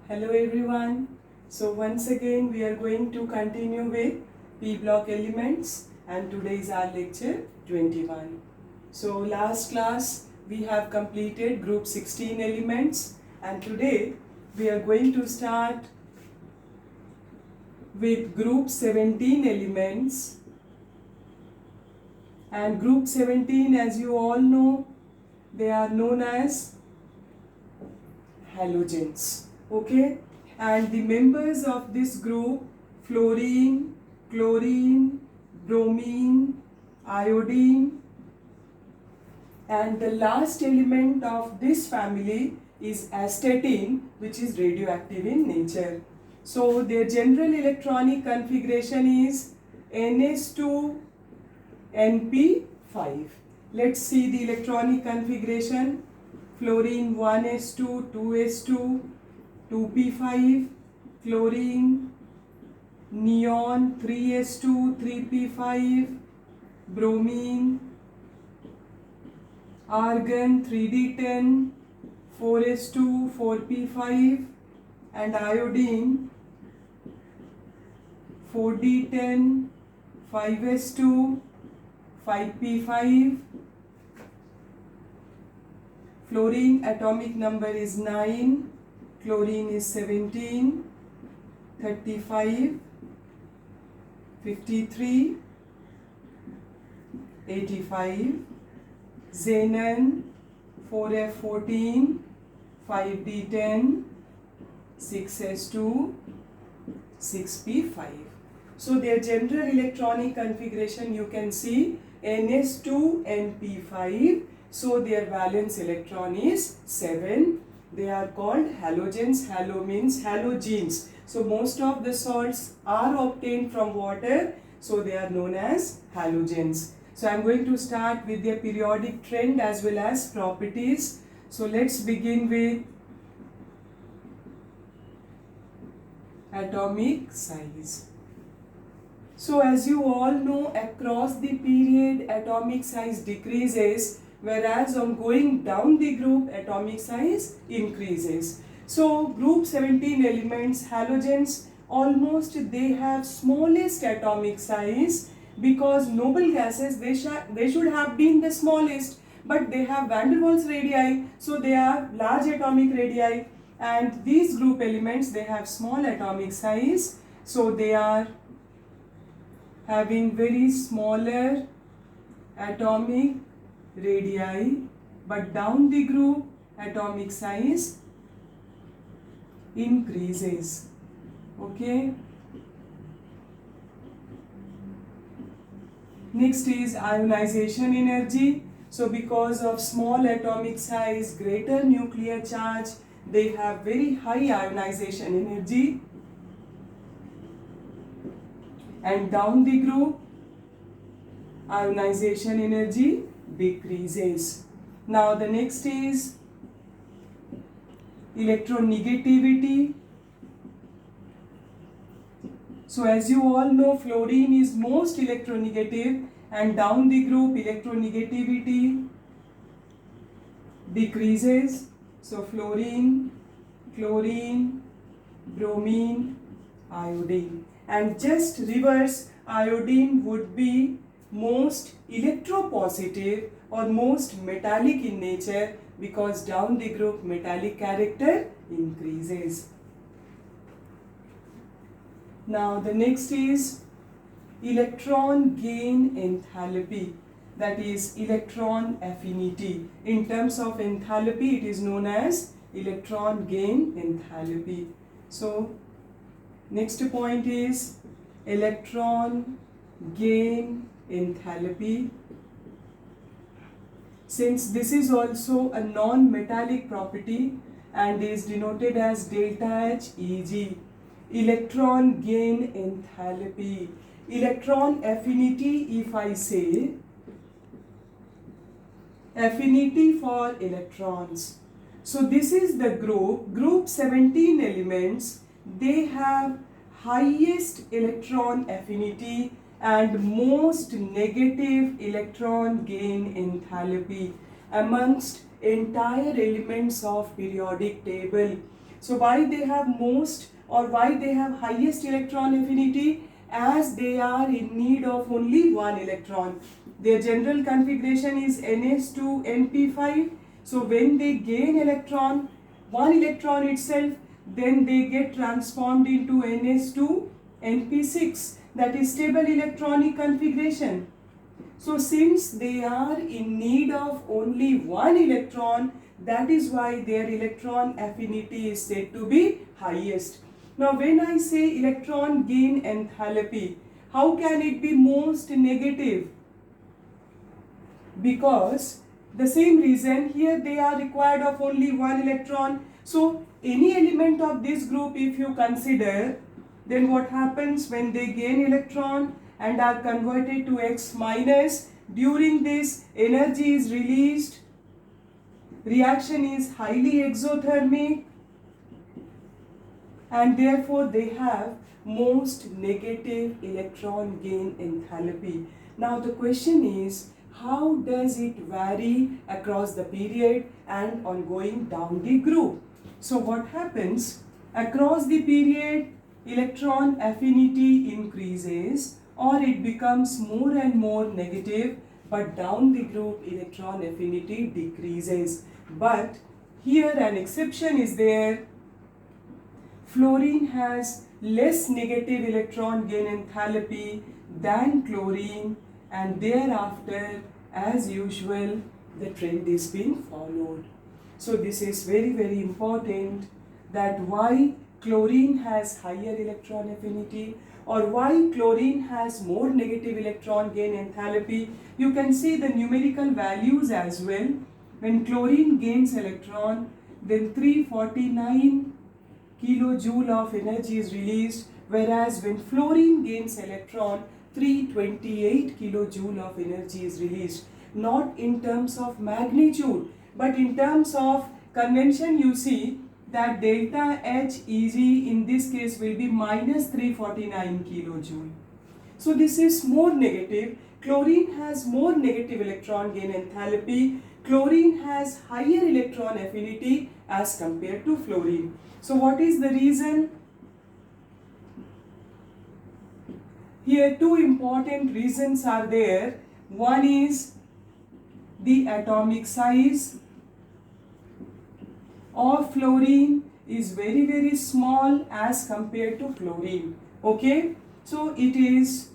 Hello everyone. So once again we are going to continue with P block elements and today is our lecture 21. So last class we have completed group 16 elements and today we are going to start with group 17 elements, and group 17, as you all know, they are known as halogens. Okay, and the members of this group: fluorine, chlorine, bromine, iodine, and the last element of this family is astatine, which is radioactive in nature. So their general electronic configuration is NS2Np5. Let's see the electronic configuration. Fluorine 1s2, 2s2, 2p5, chlorine, neon 3s2, 3p5, bromine, argon 3d10, 4s2, 4p5, and iodine 4d10, 5s2, 5p5. Fluorine atomic number is 9, chlorine is 17, 35, 53, 85, xenon 4f14, 5d10, 6s2, 6p5. So their general electronic configuration you can see Ns2Np5. So their valence electron is 7. They are called halogens. Halo means halogenes. So most of the salts are obtained from water. So they are known as halogens. So I am going to start with their periodic trend as well as properties. So let's begin with atomic size. So as you all know, across the period atomic size decreases, whereas on going down the group atomic size increases. So group 17 elements, halogens, almost they have smallest atomic size, because noble gases they should have been the smallest, but they have van der Waals radii, so they have large atomic radii, and these group elements they have small atomic size, so they are having very smaller atomic radii, but down the group atomic size increases. Okay. Next is ionization energy. So because of small atomic size, greater nuclear charge, they have very high ionization energy, and down the group ionization energy decreases. Now the next is electronegativity. So as you all know, fluorine is most electronegative, and down the group electronegativity decreases. So fluorine, chlorine, bromine, iodine, and just reverse, iodine would be most electropositive or most metallic in nature, because down the group metallic character increases. Now the next is electron gain enthalpy, that is electron affinity. In terms of enthalpy it is known as electron gain enthalpy. So next point is electron gain enthalpy. Since this is also a non-metallic property and is denoted as delta H, e.g. electron gain enthalpy. Electron affinity, if I say affinity for electrons. So this is the group 17 elements, they have highest electron affinity and most negative electron gain enthalpy amongst entire elements of periodic table. So why they have most or why they have highest electron affinity? As they are in need of only one electron. Their general configuration is NS2 Np5. So when they gain one electron itself, then they get transformed into NS2 Np6. That is stable electronic configuration. So since they are in need of only one electron, that is why their electron affinity is said to be highest. Now when I say electron gain enthalpy, how can it be most negative? Because the same reason, here they are required of only one electron. So any element of this group if you consider, then what happens when they gain electron and are converted to X minus, during this energy is released, reaction is highly exothermic, and therefore they have most negative electron gain enthalpy. Now the question is, how does it vary across the period and on going down the group? So what happens? Across the period, electron affinity increases or it becomes more and more negative, but down the group electron affinity decreases. But here an exception is there. Fluorine has less negative electron gain enthalpy than chlorine, and thereafter, as usual, the trend is being followed. So this is very, very important, that why chlorine has higher electron affinity or why chlorine has more negative electron gain enthalpy. You can see the numerical values as well. When chlorine gains electron, then 349 kilojoule of energy is released, whereas when fluorine gains electron, 328 kilojoule of energy is released. Not in terms of magnitude, but in terms of convention. You see that delta HEG in this case will be minus 349 kilojoule. So this is more negative. Chlorine has more negative electron gain enthalpy. Chlorine has higher electron affinity as compared to fluorine. So what is the reason? Here two important reasons are there. One is the atomic size of fluorine is very, very small as compared to chlorine. Okay, so it is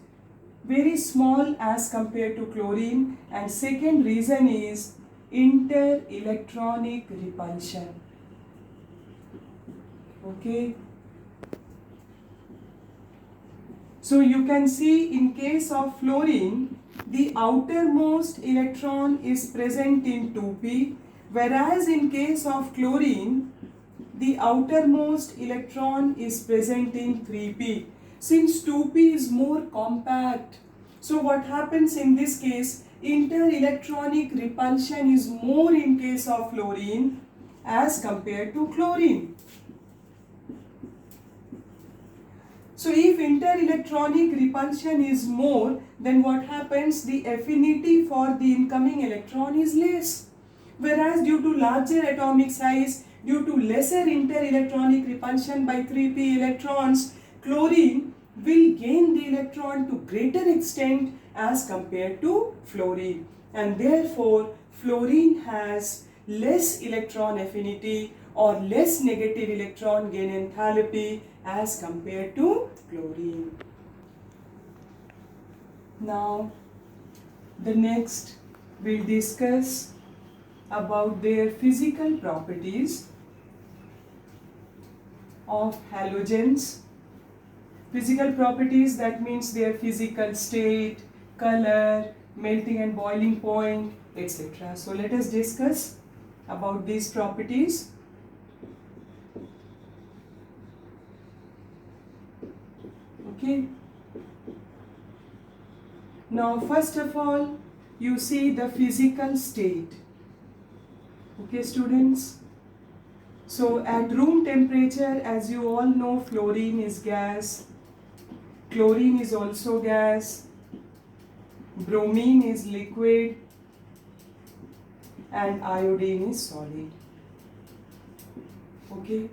very small as compared to chlorine. And second reason is inter-electronic repulsion. Okay, so you can see in case of fluorine, the outermost electron is present in 2p, whereas in case of chlorine, the outermost electron is present in 3p. Since 2p is more compact, so what happens in this case, inter-electronic repulsion is more in case of fluorine as compared to chlorine. So if inter-electronic repulsion is more, then what happens? The affinity for the incoming electron is less. Whereas due to larger atomic size, due to lesser inter-electronic repulsion by 3p electrons, chlorine will gain the electron to greater extent as compared to fluorine. And therefore, fluorine has less electron affinity or less negative electron gain enthalpy as compared to chlorine. Now, the next we'll discuss about their physical properties of halogens. Physical properties, that means their physical state, color, melting and boiling point, etc. So let us discuss about these properties. Okay. Now first of all, you see the physical state. Okay, students. So at room temperature, as you all know, fluorine is gas, chlorine is also gas, bromine is liquid, and iodine is solid. Okay.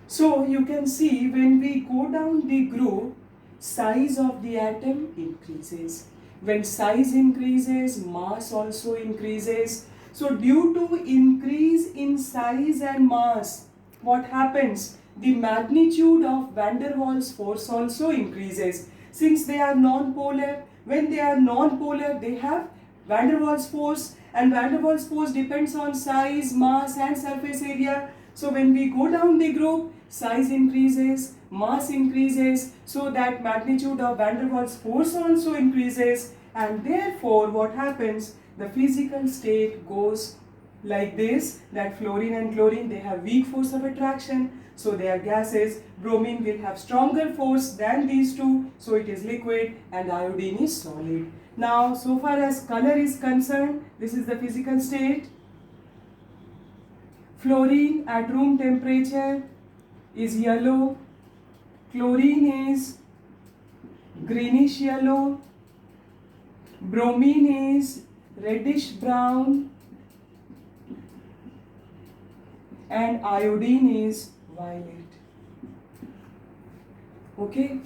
So you can see when we go down the group, size of the atom increases. When size increases, mass also increases. So due to increase in size and mass, what happens? The magnitude of van der Waals force also increases. Since they are non-polar, when they are non-polar, they have van der Waals force, and van der Waals force depends on size, mass and surface area. So when we go down the group, size increases, mass increases, so that magnitude of van der Waals force also increases, and therefore what happens? The physical state goes like this, that fluorine and chlorine, they have weak force of attraction, so they are gases. Bromine will have stronger force than these two, so it is liquid, and iodine is solid. Now so far as color is concerned, this is the physical state. Fluorine at room temperature is yellow, chlorine is greenish yellow, bromine is reddish brown, and iodine is violet. Okay,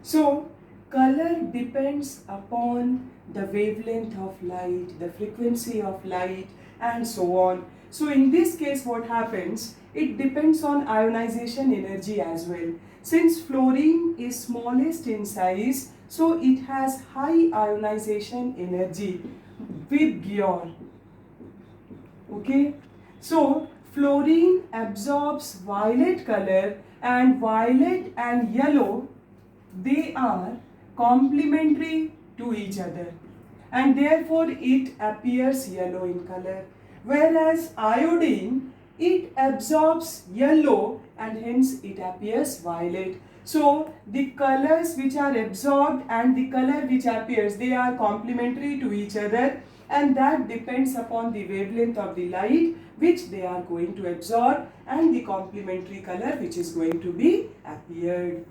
so color depends upon the wavelength of light, the frequency of light, and so on. So in this case what happens? It depends on ionization energy as well. Since fluorine is smallest in size, so it has high ionization energy with Gion. Okay, so fluorine absorbs violet color, and violet and yellow, they are complementary to each other, and therefore it appears yellow in color. Whereas iodine, it absorbs yellow and hence it appears violet. So the colors which are absorbed and the color which appears, they are complementary to each other, and that depends upon the wavelength of the light which they are going to absorb and the complementary color which is going to be appeared.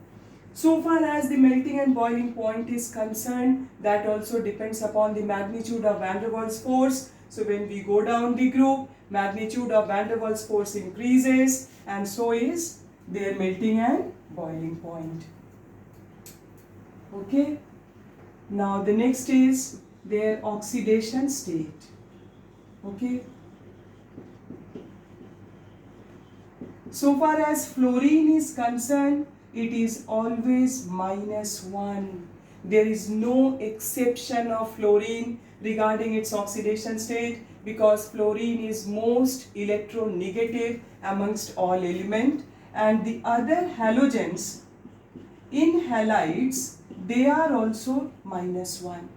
So far as the melting and boiling point is concerned, that also depends upon the magnitude of van der Waals force. So when we go down the group, magnitude of van der Waals force increases, and so is their melting and boiling point. Okay. Now the next is their oxidation state. Okay. So far as fluorine is concerned, it is always -1. There is no exception of fluorine regarding its oxidation state, because fluorine is most electronegative amongst all elements, and the other halogens in halides, they are also -1.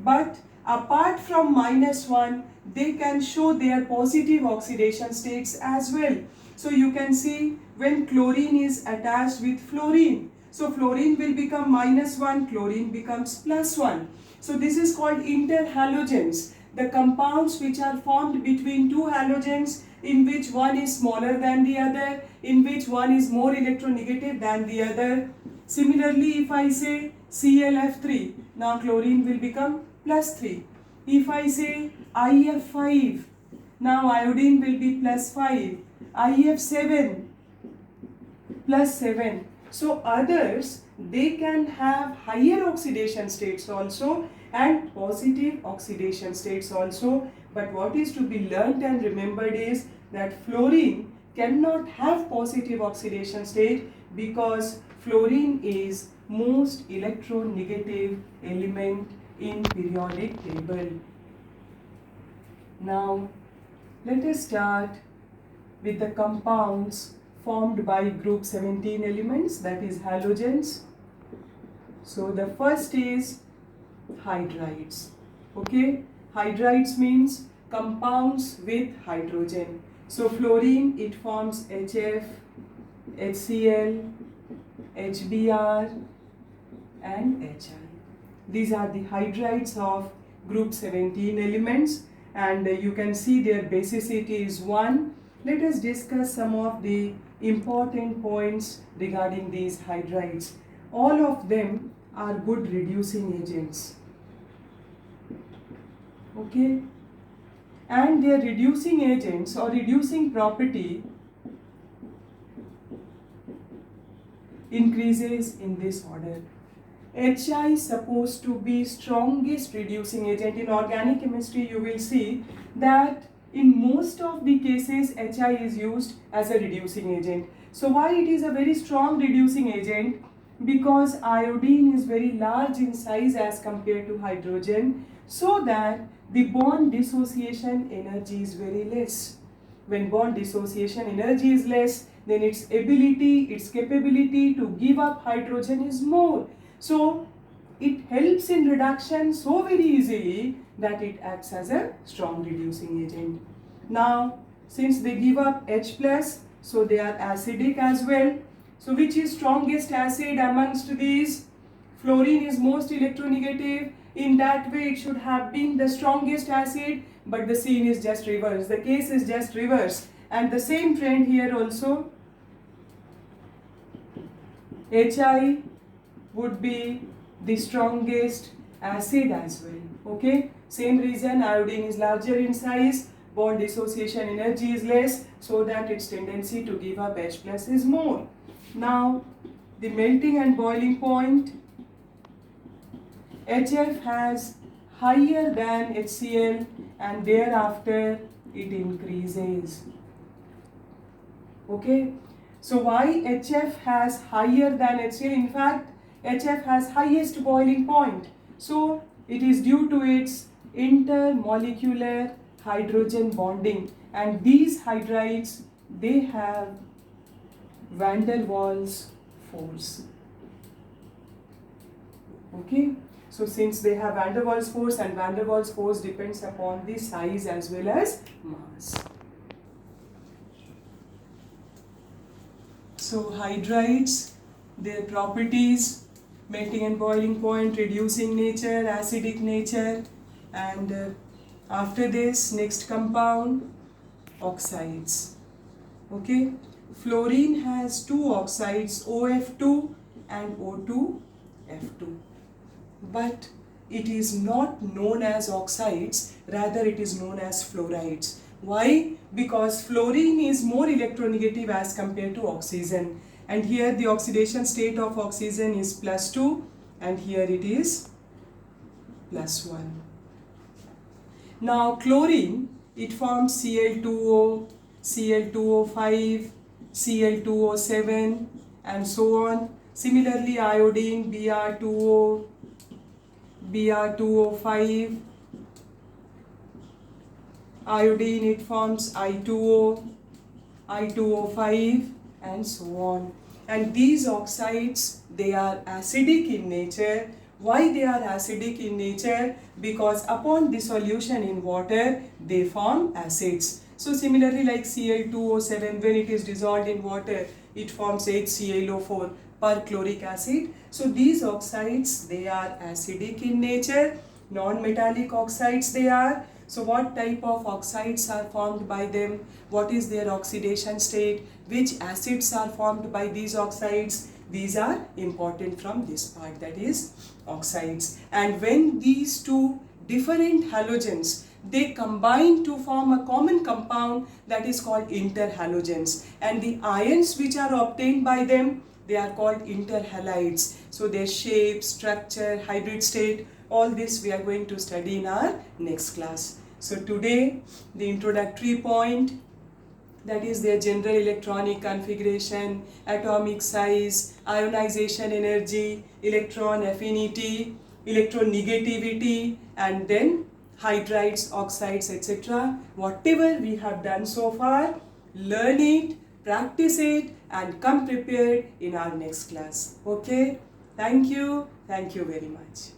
But apart from -1, they can show their positive oxidation states as well. So you can see when chlorine is attached with fluorine, so fluorine will become -1, chlorine becomes +1. So this is called interhalogens, the compounds which are formed between two halogens, in which one is smaller than the other, in which one is more electronegative than the other. Similarly, if I say ClF3, now chlorine will become +3. If I say IF5, now iodine will be +5. IF7 +7. So others, they can have higher oxidation states also and positive oxidation states also. But what is to be learnt and remembered is that fluorine cannot have positive oxidation state, because fluorine is most electronegative element in periodic table. Now let us start with the compounds formed by group 17 elements, that is halogens. So the first is hydrides. Okay, hydrides means compounds with hydrogen. So fluorine, it forms HF, HCl, HBr and HI. These are the hydrides of group 17 elements, and you can see their basicity is 1. Let us discuss some of the important points regarding these hydrides. All of them are good reducing agents. Okay, and their reducing agents or reducing property increases in this order. HI is supposed to be strongest reducing agent. In organic chemistry, you will see that in most of the cases, HI is used as a reducing agent. So why it is a very strong reducing agent? Because iodine is very large in size as compared to hydrogen, so that the bond dissociation energy is very less. When bond dissociation energy is less, then its capability to give up hydrogen is more. So it helps in reduction so very easily that it acts as a strong reducing agent. Now, since they give up H plus, so they are acidic as well. So which is strongest acid amongst these? Fluorine is most electronegative. In that way, it should have been the strongest acid, but the scene is just reversed. The case is just reversed. And the same trend here also. HI would be the strongest acid as well. Okay, same reason, iodine is larger in size, bond dissociation energy is less, so that its tendency to give up H plus is more. Now, the melting and boiling point, HF has higher than HCl and thereafter it increases. Okay, so why HF has higher than HCl? In fact, HF has highest boiling point. So it is due to its intermolecular hydrogen bonding, and these hydrides, they have van der Waals force. Okay, so since they have van der Waals force, and van der Waals force depends upon the size as well as mass. So hydrides, their properties: melting and boiling point, reducing nature, acidic nature, and after this, next compound, oxides. Okay, fluorine has two oxides, OF2 and O2F2, but it is not known as oxides, rather it is known as fluorides. Why? Because fluorine is more electronegative as compared to oxygen, and here the oxidation state of oxygen is +2 and here it is +1. Now chlorine, it forms Cl2O, Cl2O5, Cl2O7 and so on. Similarly, iodine, Br2O, Br2O5, iodine, it forms I2O, I2O5 and so on. And these oxides, they are acidic in nature. Why they are acidic in nature? Because upon dissolution in water, they form acids. So similarly, like Cl2O7, when it is dissolved in water, it forms HClO4 perchloric acid. So these oxides, they are acidic in nature, non-metallic oxides they are. So what type of oxides are formed by them? What is their oxidation state? Which acids are formed by these oxides? These are important from this part, that is oxides. And when these two different halogens, they combine to form a common compound, that is called interhalogens. And the ions which are obtained by them, they are called interhalides. So their shape, structure, hybrid state, all this we are going to study in our next class. So today, the introductory point, that is their general electronic configuration, atomic size, ionization energy, electron affinity, electronegativity, and then hydrides, oxides, etc. Whatever we have done so far, learn it, practice it, and come prepared in our next class. Okay? Thank you very much.